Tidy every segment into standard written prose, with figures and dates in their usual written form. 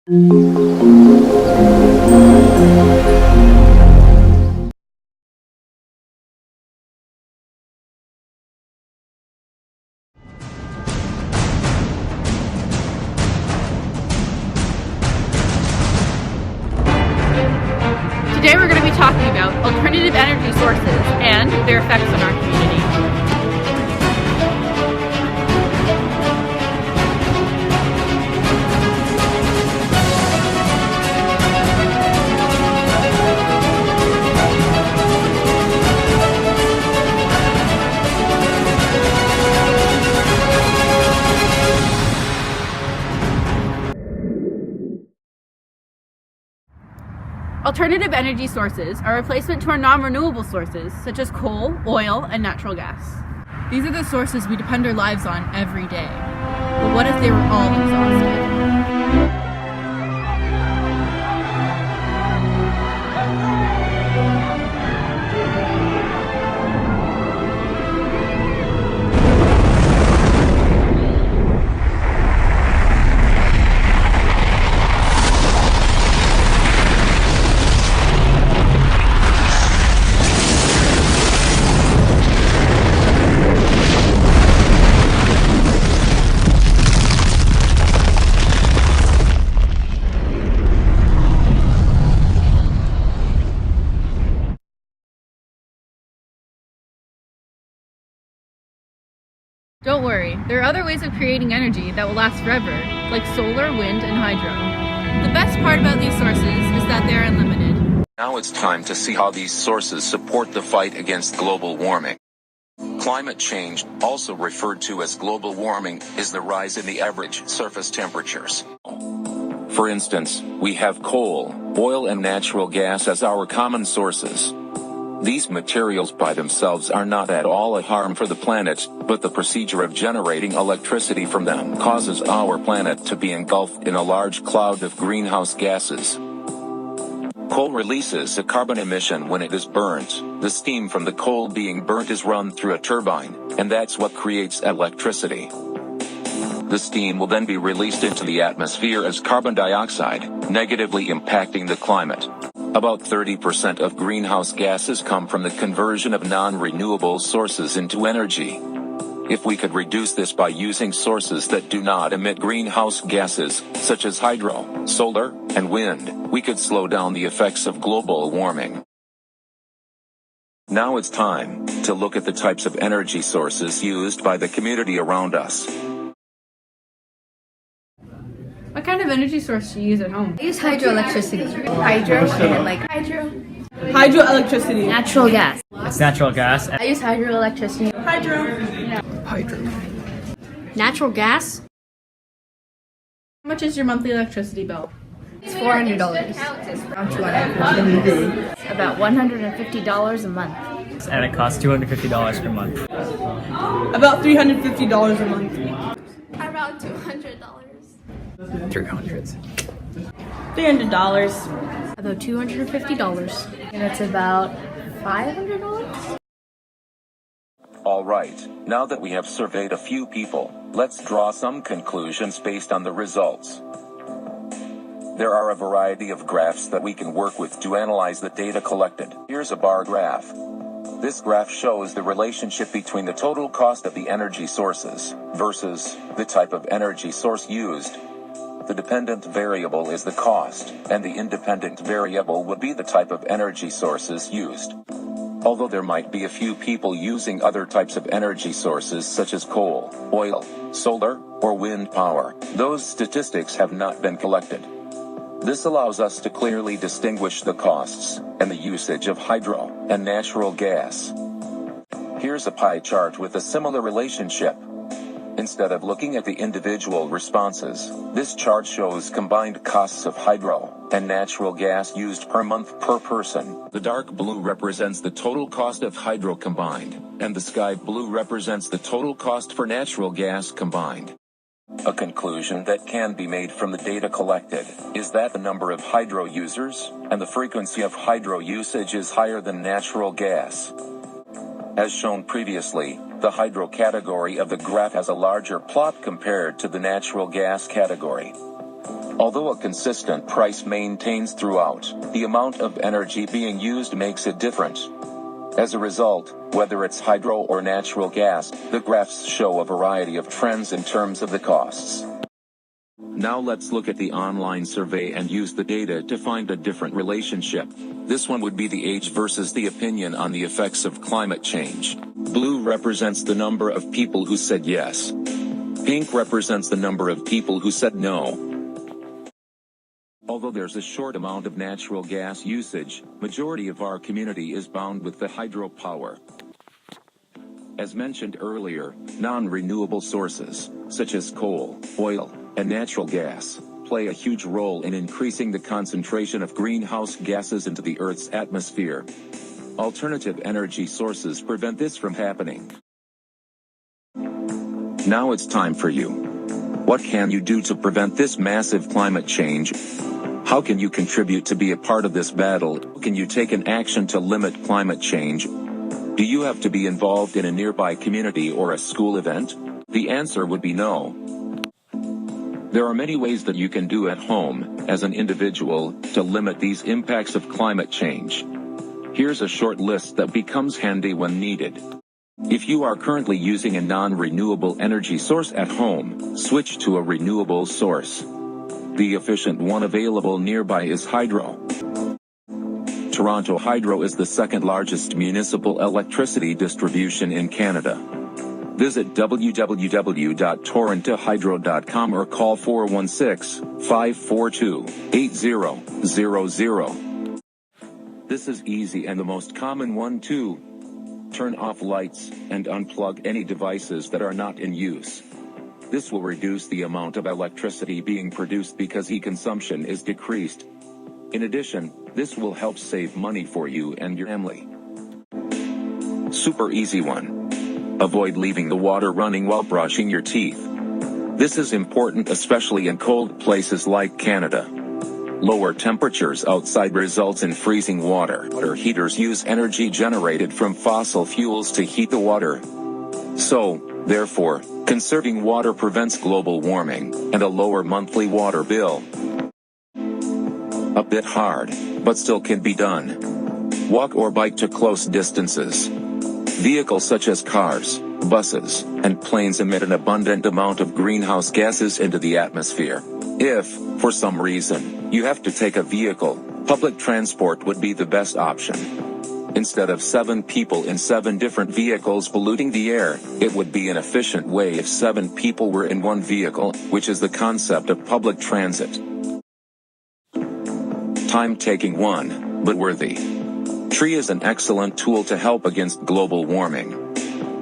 Today we're going to be talking about alternative energy sources and their effects on our community. Alternative energy sources are a replacement to our non-renewable sources, such as coal, oil, and natural gas. These are the sources we depend our lives on every day. But what if they were all exhausted? Don't worry, there are other ways of creating energy that will last forever, like solar, wind, and hydro. The best part about these sources is that they're unlimited. Now it's time to see how these sources support the fight against global warming. Climate change, also referred to as global warming, is the rise in the average surface temperatures. For instance, we have coal, oil, and natural gas as our common sources. These materials by themselves are not at all a harm for the planet, but the procedure of generating electricity from them causes our planet to be engulfed in a large cloud of greenhouse gases. Coal releases a carbon emission when it is burnt. The steam from the coal being burnt is run through a turbine, and that's what creates electricity. The steam will then be released into the atmosphere as carbon dioxide, negatively impacting the climate. About 30% of greenhouse gases come from the conversion of non-renewable sources into energy. If we could reduce this by using sources that do not emit greenhouse gases, such as hydro, solar, and wind, we could slow down the effects of global warming. Now it's time to look at the types of energy sources used by the community around us. What kind of energy source do you use at home? I use hydroelectricity. Hydroelectricity. Natural gas. It's natural gas. I use hydroelectricity. Hydro. Natural gas? How much is your monthly electricity bill? It's $400. About $150 a month. And it costs $250 per month. About $350 a month. Around $200. 300. $300. About $250. And it's about $500? Alright, now that we have surveyed a few people, let's draw some conclusions based on the results. There are a variety of graphs that we can work with to analyze the data collected. Here's a bar graph. This graph shows the relationship between the total cost of the energy sources versus the type of energy source used. The dependent variable is the cost, and the independent variable would be the type of energy sources used. Although there might be a few people using other types of energy sources such as coal, oil, solar, or wind power, those statistics have not been collected. This allows us to clearly distinguish the costs and the usage of hydro and natural gas. Here's a pie chart with a similar relationship. Instead of looking at the individual responses, this chart shows combined costs of hydro and natural gas used per month per person. The dark blue represents the total cost of hydro combined, and the sky blue represents the total cost for natural gas combined. A conclusion that can be made from the data collected is that the number of hydro users and the frequency of hydro usage is higher than natural gas. As shown previously, the hydro category of the graph has a larger plot compared to the natural gas category. Although a consistent price maintains throughout, the amount of energy being used makes it different. As a result, whether it's hydro or natural gas, the graphs show a variety of trends in terms of the costs. Now let's look at the online survey and use the data to find a different relationship. This one would be the age versus the opinion on the effects of climate change. Blue represents the number of people who said yes. Pink represents the number of people who said no. Although there's a short amount of natural gas usage, majority of our community is bound with the hydropower. As mentioned earlier, non-renewable sources, such as coal, oil, and natural gas, play a huge role in increasing the concentration of greenhouse gases into the Earth's atmosphere. Alternative energy sources prevent this from happening. Now it's time for you. What can you do to prevent this massive climate change? How can you contribute to be a part of this battle? Can you take an action to limit climate change? Do you have to be involved in a nearby community or a school event? The answer would be no. There are many ways that you can do at home, as an individual, to limit these impacts of climate change. Here's a short list that becomes handy when needed. If you are currently using a non-renewable energy source at home, switch to a renewable source. The efficient one available nearby is hydro. Toronto Hydro is the second largest municipal electricity distribution in Canada. Visit www.torontohydro.com or call 416-542-8000. This is easy and the most common one too. Turn off lights and unplug any devices that are not in use. This will reduce the amount of electricity being produced because e-consumption is decreased. In addition, this will help save money for you and your family. Super easy one. Avoid leaving the water running while brushing your teeth. This is important especially in cold places like Canada. Lower temperatures outside results in freezing water. Water heaters use energy generated from fossil fuels to heat the water. So, therefore, conserving water prevents global warming and a lower monthly water bill. A bit hard, but still can be done. Walk or bike to close distances. Vehicles such as cars, buses, and planes emit an abundant amount of greenhouse gases into the atmosphere. If, for some reason, you have to take a vehicle, public transport would be the best option. Instead of 7 people in 7 different vehicles polluting the air, it would be an efficient way if 7 people were in one vehicle, which is the concept of public transit. Time-taking one, but worthy. Tree is an excellent tool to help against global warming.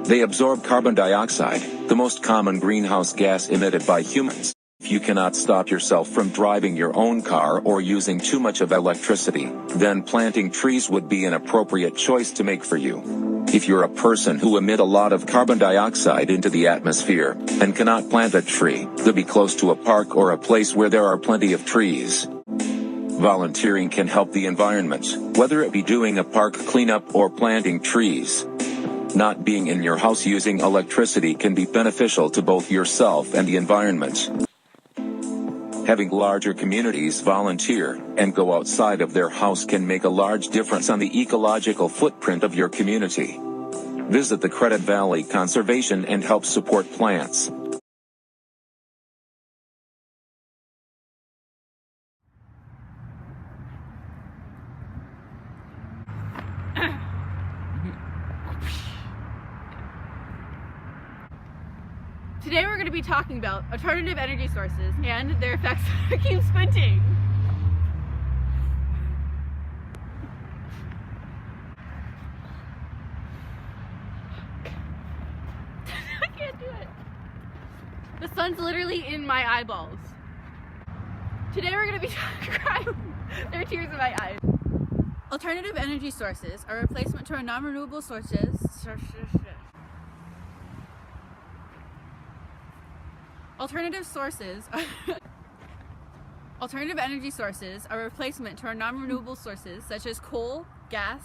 They absorb carbon dioxide, the most common greenhouse gas emitted by humans. If you cannot stop yourself from driving your own car or using too much of electricity, then planting trees would be an appropriate choice to make for you. If you're a person who emit a lot of carbon dioxide into the atmosphere and cannot plant a tree, then be close to a park or a place where there are plenty of trees. Volunteering can help the environment, whether it be doing a park cleanup or planting trees. Not being in your house using electricity can be beneficial to both yourself and the environment. Having larger communities volunteer and go outside of their house can make a large difference on the ecological footprint of your community. Visit the Credit Valley Conservation and help support plants. Today we're going to be talking about alternative energy sources and their effects. I keep squinting. I can't do it. The sun's literally in my eyeballs. Today we're going to be crying. There are tears in my eyes. Alternative energy sources are a replacement to our non-renewable sources. Alternative energy sources are a replacement to our non-renewable sources such as coal, gas,